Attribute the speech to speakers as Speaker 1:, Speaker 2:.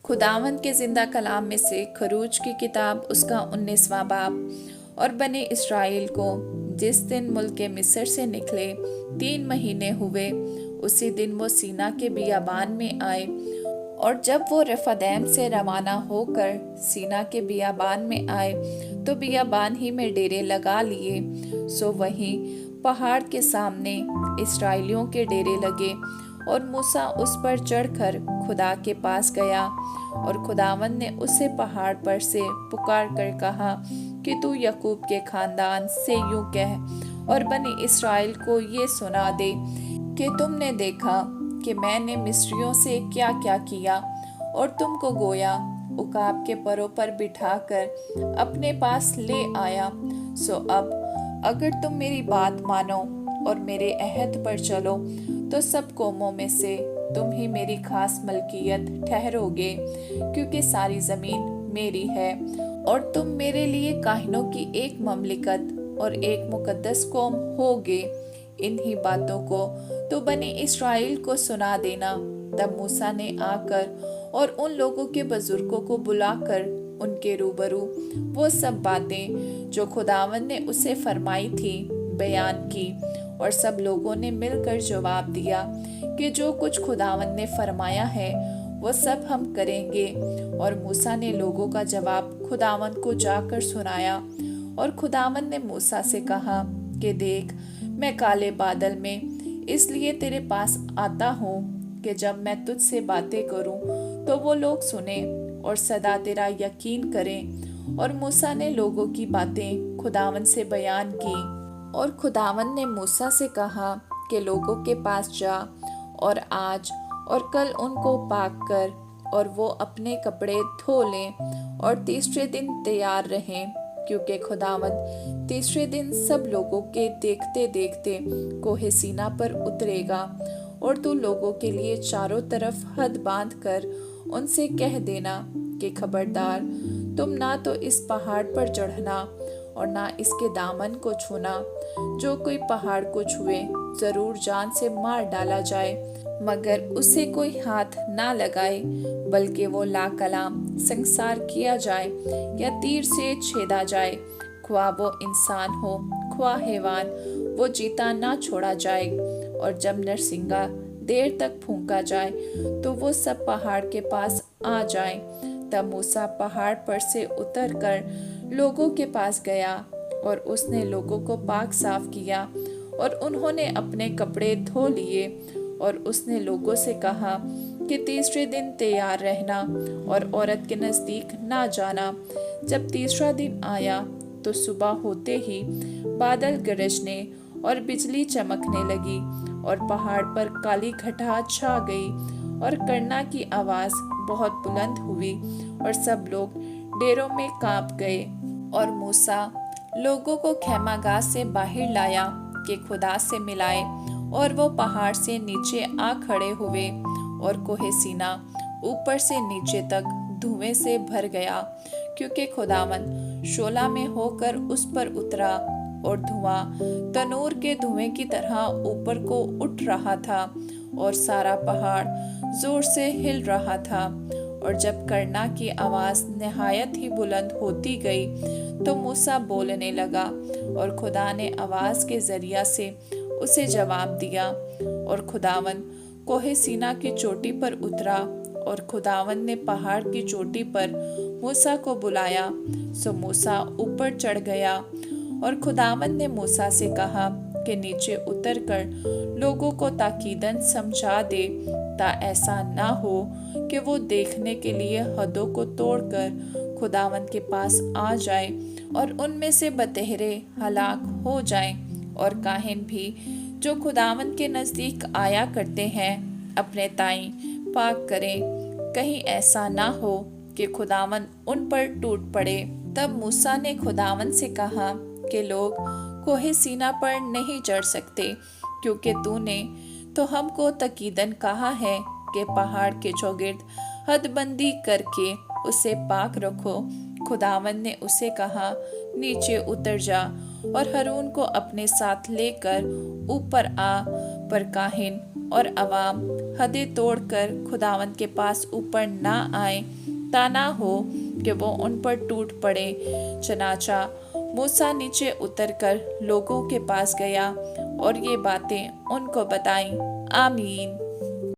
Speaker 1: खुदावंद के जिंदा कलाम में से खरूज की किताब उसका 19वां बाब। और बने इस्राएल को जिस दिन मुल्क मिस्र से निकले 3 महीने हुए, उसी दिन वो सीना के बियाबान में आए। और जब वो रफादैम से रवाना होकर सीना के बियाबान में आए तो बियाबान ही में डेरे लगा लिए। सो वहीं पहाड़ के सामने इस्राएलियों के डेरे लगे। और मूसा उस पर चढ़कर खुदा के पास गया। और खुदावंद ने उसे पहाड़ पर से पुकार कर कहा कि तू याकूब के खानदान से यूं कह और बनी इस्राएल को ये सुना दे कि तुमने देखा कि मैंने मिस्रियों से क्या क्या किया और तुमको गोया उकाब के परों पर बिठाकर अपने पास ले आया। सो अब अगर तुम मेरी बात मानो और मेरे अहद पर चलो तो सब कौमों में से तुम ही मेरी खास मलकियत ठहरोगे, क्योंकि सारी जमीन मेरी है। और तुम मेरे लिए काहिनों की एक ममलिकत और एक मुकद्दस कौम होगे। इन्हीं बातों को तो बनी इस्राएल को सुना देना। तब मूसा ने आकर और उन लोगों के बुजुर्गों को बुलाकर उनके रूबरू वो सब बातें जो खुदावंद ने उसे फरमाई थी बयान की। और सब लोगों ने मिलकर जवाब दिया कि जो कुछ खुदावंद ने फरमाया है वो सब हम करेंगे। और मूसा ने लोगों का जवाब खुदावंद को जाकर सुनाया। और खुदावंद ने मूसा से कहा कि देख, मैं काले बादल में इसलिए तेरे पास आता हूँ कि जब मैं तुझसे बातें करूँ तो वो लोग सुने और सदा तेरा यकीन करें। और मूसा ने लोगों की बातें खुदावंद से बयान की। और खुदावंद ने मूसा से कहा कि लोगों के पास जा और आज और कल उनको पाक कर और वो अपने कपड़े धो लें और तीसरे दिन तैयार रहें, क्योंकि खुदावंद तीसरे दिन सब लोगों के देखते देखते कोहे सीना पर उतरेगा। और तू लोगों के लिए चारों तरफ हद बांध कर उनसे कह देना कि खबरदार, तुम ना तो इस पहाड़ पर चढ़ना और ना इसके दामन को छूना। जो कोई पहाड़ को छुए जरूर जान से मार डाला जाए, मगर उसे कोई हाथ ना लगाए, बल्कि वो लाकलाम संसार किया जाए या तीर से छेदा जाए। ख्वाह वो इंसान हो ख्वाह हैवान, वो जीता ना छोड़ा जाए। और जब नरसिंगा देर तक फूंका जाए तो वो सब पहाड़ के पास आ जाए। तब मूसा पहाड़ पर से उतर कर लोगों के पास गया और उसने लोगों को पाक साफ किया और उन्होंने अपने कपड़े धो लिए। और उसने लोगों से कहा कि तीसरे दिन तैयार रहना और औरत के नज़दीक ना जाना। जब तीसरा दिन आया तो सुबह होते ही बादल गरजने और बिजली चमकने लगी और पहाड़ पर काली घटा छा गई और करना की आवाज़ बहुत बुलंद हुई और सब लोग डेरों में कांप गए। और मूसा लोगों को खैमागाह से बाहर लाया कि खुदा से मिलाए। और वो पहाड़ से नीचे आ खड़े हुए और कोहे सीना ऊपर से नीचे तक धुएं से भर गया, क्योंकि खुदावंद शोला में होकर उस पर उतरा और धुआं तनूर के धुएं की तरह ऊपर को उठ रहा था और सारा पहाड़ जोर से हिल रहा था। और जब करना की आवाज़ निहायत ही बुलंद होती गई तो मूसा बोलने लगा और खुदा ने आवाज़ के जरिया से उसे जवाब दिया। और खुदावंद कोहे सीना की चोटी पर उतरा और खुदावंद ने पहाड़ की चोटी पर मूसा को बुलाया। सो मूसा ऊपर चढ़ गया और खुदावंद ने मूसा से कहा कि नीचे उतर कर लोगों को ताकीदन समझा दे, ता ऐसा ना हो कि वो देखने के लिए हदों को तोड़कर खुदावंद के पास आ जाए और उनमें से बतेहरे हलाक हो जाएं। और काहिन भी जो खुदावंद के नज़दीक आया करते हैं अपने ताई पाक करें, कहीं ऐसा ना हो कि खुदावंद उन पर टूट पड़े। तब मूसा ने खुदावंद से कहा कि लोग कोहे सीना पर नहीं चढ़ सकते, क्योंकि तूने तो हमको तकीदन कहा है कि पहाड़ के चौगिर्द हदबंदी करके उसे पाक रखो। खुदावंद ने उसे कहा, नीचे उतर जा और हारून को अपने साथ लेकर ऊपर आ। पर काहिन और अवाम हदें तोड़कर खुदावंद के पास ऊपर ना आए, ताना हो कि वो उन पर टूट पड़े। चनाचा मूसा नीचे उतरकर लोगों के पास गया और ये बातें उनको बताईं। आमीन।